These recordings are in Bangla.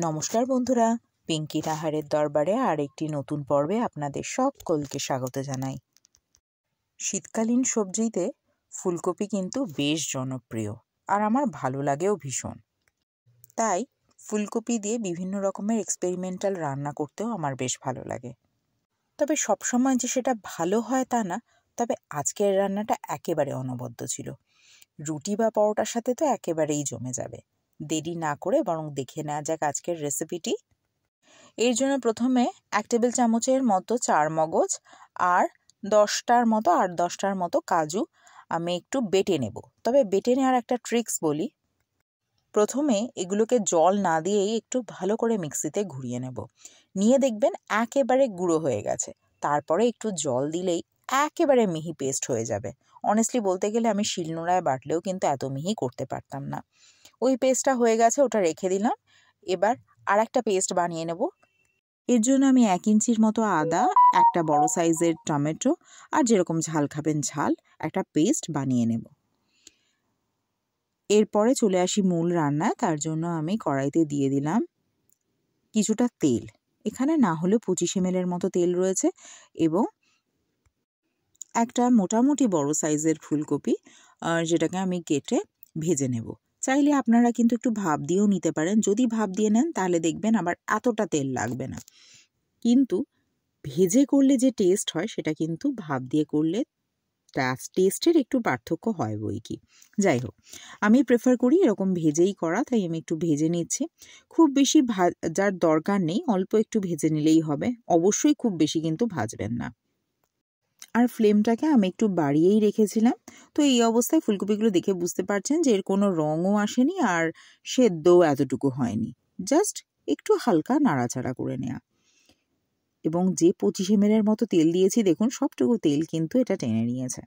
নমস্কার বন্ধুরা, পিঙ্কি নাহারের দরবারে আরেকটি নতুন পর্বে আপনাদের সকলকে স্বাগত জানাই। শীতকালীন সবজিতে ফুলকপি কিন্তু বেশ জনপ্রিয় আর আমার ভালো লাগেও ভীষণ। তাই ফুলকপি দিয়ে বিভিন্ন রকমের এক্সপেরিমেন্টাল রান্না করতেও আমার বেশ ভালো লাগে। তবে সবসময় যে সেটা ভালো হয় তা না, তবে আজকের রান্নাটা একেবারে অনবদ্য ছিল। রুটি বা পরোটার সাথে তো একেবারেই জমে যাবে। দেরি না করে বরং দেখে নেওয়া যাক আজকের রেসিপিটি। এর জন্য প্রথমে 1 টেবিল চামচের মতো চারমগজ আর 8-10টার মতো কাজু আমি একটু বেটে নেব। তবে বেটে নেওয়ার একটা ট্রিক্স বলি। প্রথমে এগুলোকে জল না দিয়েই একটু ভালো করে মিক্সিতে ঘুরিয়ে নেব। নিয়ে দেখবেন একেবারে গুঁড়ো হয়ে গেছে। তারপরে একটু জল দিলেই একেবারে মিহি পেস্ট হয়ে যাবে। অনেস্টলি বলতে গেলে আমি শিলনোড়ায় বাটলেও কিন্তু এত মিহি করতে পারতাম না। ওই পেস্টটা হয়ে গেছে, ওটা রেখে দিলাম। এবার আর একটা পেস্ট বানিয়ে নেব। এর জন্য আমি 1 ইঞ্চির মতো আদা, একটা বড় সাইজের টমেটো আর যেরকম ঝাল খাবেন ঝাল, একটা পেস্ট বানিয়ে নেব। এরপরে চলে আসি মূল রান্নায়। তার জন্য আমি কড়াইতে দিয়ে দিলাম কিছুটা তেল। এখানে না হলেও 25 ml মতো তেল রয়েছে এবং একটা মোটামুটি বড় সাইজের ফুলকপি, যেটাকে আমি কেটে ভেজে নেব। চাইলে আপনারা কিন্তু একটু ভাপ দিয়েও নিতে পারেন। যদি ভাপ দিয়ে নেন তাহলে দেখবেন আবার এতটা তেল লাগবে না। কিন্তু ভেজে করলে যে টেস্ট হয় সেটা কিন্তু ভাপ দিয়ে করলে টেস্টের একটু পার্থক্য হয় বই কি। যাই হোক, আমি প্রেফার করি এরকম ভেজেই করা, তাই আমি একটু ভেজে নিচ্ছি। খুব বেশি ভাজার দরকার নেই, অল্প একটু ভেজে নিলেই হবে। অবশ্যই খুব বেশি কিন্তু ভাজবেন না। আর ফ্লেমটাকে আমি একটু বাড়িয়েই রেখেছিলাম। তো এই অবস্থায় ফুলকপিগুলো দেখে বুঝতে পারছেন যে এর কোনো রঙও আসেনি আর সেদ্ধও এতটুকু হয়নি। জাস্ট একটু হালকা নাড়াচাড়া করে নেওয়া। এবং যে 25 ml মতো তেল দিয়েছি, দেখুন সবটুকু তেল কিন্তু এটা টেনে নিয়েছে।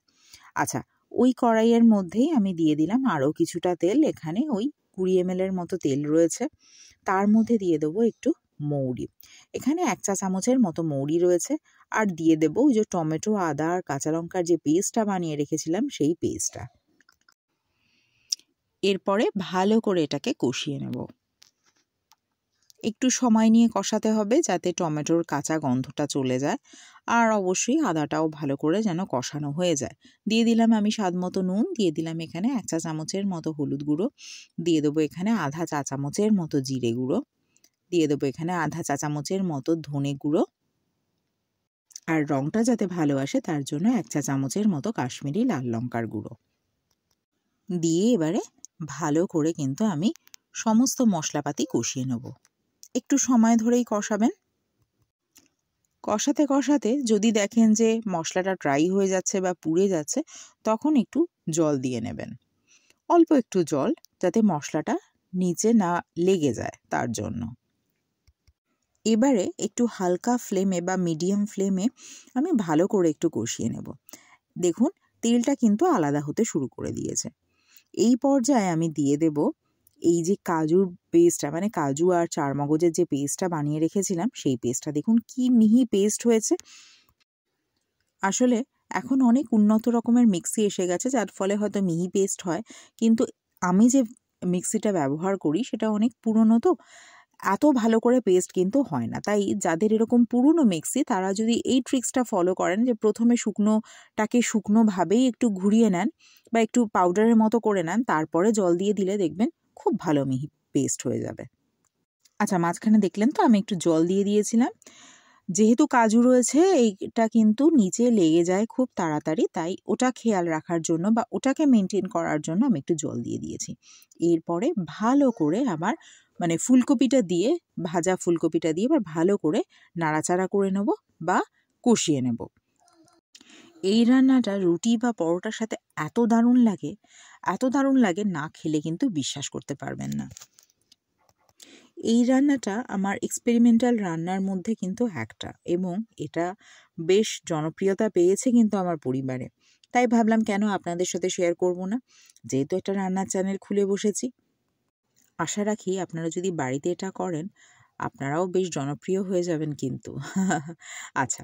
আচ্ছা, ওই কড়াইয়ের মধ্যেই আমি দিয়ে দিলাম আরও কিছুটা তেল। এখানে ওই 20 ml মতো তেল রয়েছে। তার মধ্যে দিয়ে দেবো একটু মৌরি। এখানে 1 চা চামচের মতো মৌরি রয়েছে। আর দিয়ে দেবো ওই যে টমেটো, আদা আর কাঁচা লঙ্কার যে পেস্টটা বানিয়ে রেখেছিলাম সেই পেস্টটা। এরপরে ভালো করে এটাকে কষিয়ে নেব। একটু সময় নিয়ে কষাতে হবে যাতে টমেটোর কাঁচা গন্ধটা চলে যায়, আর অবশ্যই আদাটাও ভালো করে যেন কষানো হয়ে যায়। দিয়ে দিলাম আমি স্বাদ মতো নুন, দিয়ে দিলাম এখানে 1 চা চামচের মতো হলুদ গুঁড়ো, দিয়ে দেবো এখানে আধা চা চামচের মতো জিরে গুঁড়ো, দিয়ে দেবো এখানে আধা চা চামচের মতো ধনে গুঁড়ো, আর রঙটা যাতে ভালো আসে তার জন্য 1 চা চামচের মতো কাশ্মীরি লাল লঙ্কার গুঁড়ো দিয়ে এবারে ভালো করে কিন্তু আমি সমস্ত মশলাপাতি কষিয়ে নেব। একটু সময় ধরেই কষাবেন। কষাতে কষাতে যদি দেখেন যে মশলাটা ড্রাই হয়ে যাচ্ছে বা পুড়ে যাচ্ছে, তখন একটু জল দিয়ে নেবেন। অল্প একটু জল, যাতে মশলাটা নিচে না লেগে যায় তার জন্য। এবারে একটু হালকা ফ্লেমে বা মিডিয়াম ফ্লেমে আমি ভালো করে একটু কষিয়ে নেব। দেখুন তেলটা কিন্তু আলাদা হতে শুরু করে দিয়েছে। এই পর্যায়ে আমি দিয়ে দেব এই যে কাজুর পেস্টটা, মানে কাজু আর চারমগজের যে পেস্টটা বানিয়ে রেখেছিলাম সেই পেস্টটা। দেখুন কি মিহি পেস্ট হয়েছে। আসলে এখন অনেক উন্নত রকমের মিক্সি এসে গেছে, যার ফলে হয়তো মিহি পেস্ট হয়, কিন্তু আমি যে মিক্সিটা ব্যবহার করি সেটা অনেক পুরনো, তো এত ভালো করে পেস্ট কিন্তু হয় না। তাই যাদের এরকম পুরনো মিক্সি তারা যদি এই ট্রিক্সটা ফলো করেন যে প্রথমে শুকনোটাকে শুকনোভাবেই একটু ঘুরিয়ে নেন বা একটু পাউডারের মতো করে নেন, তারপরে জল দিয়ে দিলে দেখবেন খুব ভালো মিহি পেস্ট হয়ে যাবে। আচ্ছা, মাঝখানে দেখলেন তো আমি একটু জল দিয়ে দিয়েছিলাম। যেহেতু কাজু রয়েছে, এইটা কিন্তু নিচে লেগে যায় খুব তাড়াতাড়ি, তাই ওটা খেয়াল রাখার জন্য বা ওটাকে মেনটেন করার জন্য আমি একটু জল দিয়ে দিয়েছি। এরপরে ভালো করে আবার ফুলকপিটা দিয়ে, ভাজা ফুলকপিটা দিয়ে এবার ভালো করে নাড়াচাড়া করে নেব বা কষিয়ে নেব। এই রান্নাটা রুটি বা পরোটার সাথে এত দারুণ লাগে, না খেলে কিন্তু বিশ্বাস করতে পারবেন না। এই রান্নাটা আমার এক্সপেরিমেন্টাল রান্নার মধ্যে কিন্তু একটা, এবং এটা বেশ জনপ্রিয়তা পেয়েছে কিন্তু আমার পরিবারে। তাই ভাবলাম কেন আপনাদের সাথে শেয়ার করব না, যেহেতু একটা রান্নার চ্যানেল খুলে বসেছি। আশা রাখি আপনারা যদি বাড়িতে এটা করেন আপনারাও বেশ জনপ্রিয় হয়ে যাবেন কিন্তু। আচ্ছা,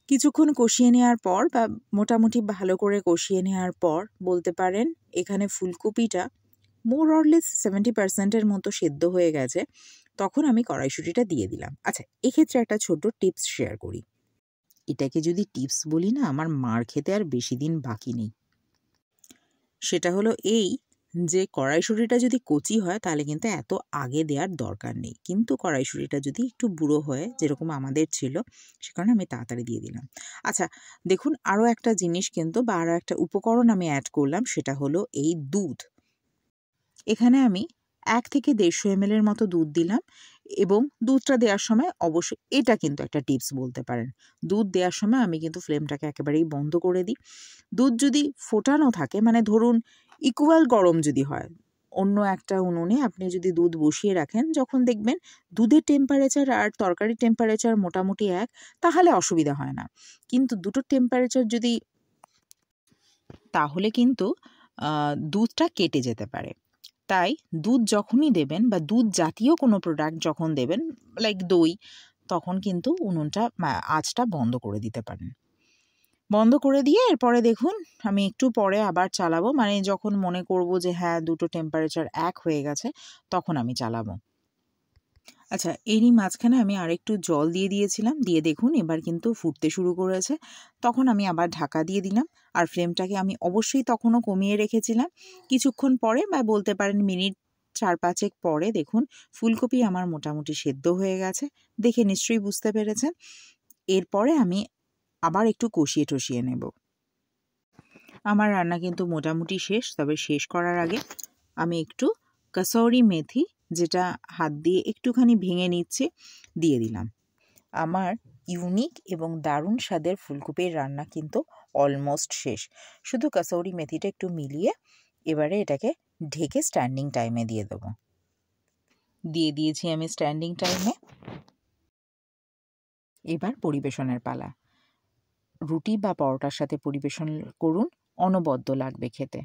কিছুক্ষণ কষিয়ে নেওয়ার পর বা মোটামুটি ভালো করে কষিয়ে নেওয়ার পর বলতে পারেন এখানে ফুলকপিটা মোর অর লেস 70% মতো সেদ্ধ হয়ে গেছে। তখন আমি কড়াইশুঁটিটা দিয়ে দিলাম। আচ্ছা, এক্ষেত্রে একটা ছোট্ট টিপস শেয়ার করি। এটাকে যদি টিপস বলি না, আমার মার খেতে আর বেশি দিন বাকি নেই। সেটা হলো এই যে কড়াইশুঁটিটা যদি কচি হয় তাহলে কিন্তু এত আগে দেওয়ার দরকার নেই, কিন্তু কড়াইশুঁটিটা যদি একটু বুড়ো হয় যেরকম আমাদের ছিল, সে কারণে আমি তাড়াতাড়ি দিয়ে দিলাম। আচ্ছা দেখুন, আরও একটা জিনিস কিন্তু বা আরও একটা উপকরণ আমি অ্যাড করলাম, সেটা হলো এই দুধ। এখানে আমি 1 থেকে 150 ml এর মতো দুধ দিলাম, এবং দুধটা দেওয়ার সময় অবশ্যই, এটা কিন্তু একটা টিপস বলতে পারেন, দুধ দেওয়ার সময় আমি কিন্তু ফ্লেমটাকে একেবারেই বন্ধ করে দিই। দুধ যদি ফোটানো থাকে, মানে ধরুন ইকুয়াল গরম যদি হয়, অন্য একটা উনুনে আপনি যদি দুধ বসিয়ে রাখেন, যখন দেখবেন দুধের টেম্পারেচার আর তরকারির টেম্পারেচার মোটামুটি এক, তাহলে অসুবিধা হয় না। কিন্তু দুটোর টেম্পারেচার যদি, তাহলে কিন্তু দুধটা কেটে যেতে পারে। তাই দুধ যখনই দেবেন বা দুধ জাতীয় কোনো প্রোডাক্ট যখন দেবেন, লাইক দই, তখন কিন্তু উনুনটা আঁচটা বন্ধ করে দিতে পারেন। বন্ধ করে দিয়ে এরপরে দেখুন আমি একটু পরে আবার চালাবো, মানে যখন মনে করব যে হ্যাঁ দুটো টেম্পারেচার এক হয়ে গেছে, তখন আমি চালাবো। আচ্ছা, এরই মাঝখানে আমি আরেকটু জল দিয়ে দিয়েছিলাম, দিয়ে দেখুন এবার কিন্তু ফুটতে শুরু করেছে। তখন আমি আবার ঢাকা দিয়ে দিলাম, আর ফ্লেমটাকে আমি অবশ্যই তখনও কমিয়ে রেখেছিলাম। কিছুক্ষণ পরে বা বলতে পারেন মিনিট 4-5 পরে দেখুন ফুলকপি আমার মোটামুটি সেদ্ধ হয়ে গেছে, দেখে নিশ্চয়ই বুঝতে পেরেছেন। এরপরে আমি আবার একটু কষিয়ে টষিয়ে নেব। আমার রান্না কিন্তু মোটামুটি শেষ, তবে শেষ করার আগে আমি একটু কাসৌরি মেথি, যেটা হাত দিয়ে একটুখানি ভেঙে নিচ্ছে, দিয়ে দিলাম। আমার ইউনিক এবং দারুণ স্বাদের ফুলকপির রান্না কিন্তু অলমোস্ট শেষ। শুধু কাসৌরি মেথিটা একটু মিলিয়ে এবারে এটাকে ঢেকে স্ট্যান্ডিং টাইমে দিয়ে দেবো। দিয়ে দিয়েছি আমি স্ট্যান্ডিং টাইমে। এবার পরিবেশনের পালা। রুটি বা পরোটার সাথে পরিবেশন করুন, অনবদ্য লাগবে খেতে।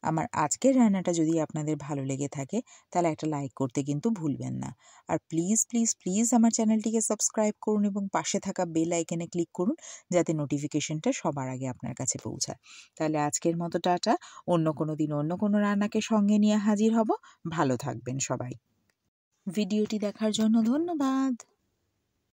আমার আজকের রান্নাটা যদি আপনাদের ভালো লেগে থাকে, তাহলে একটা লাইক করতে কিন্তু ভুলবেন না। আর প্লিজ প্লিজ প্লিজ আমার চ্যানেলটিকে সাবস্ক্রাইব করুন এবং পাশে থাকা বেল আইকনে ক্লিক করুন, যাতে নোটিফিকেশনটা সবার আগে আপনার কাছে পৌঁছায়। তাহলে আজকের মতো টাটা, অন্য কোনো দিন অন্য কোনো রান্নাকে সঙ্গে নিয়ে হাজির হব। ভালো থাকবেন সবাই। ভিডিওটি দেখার জন্য ধন্যবাদ।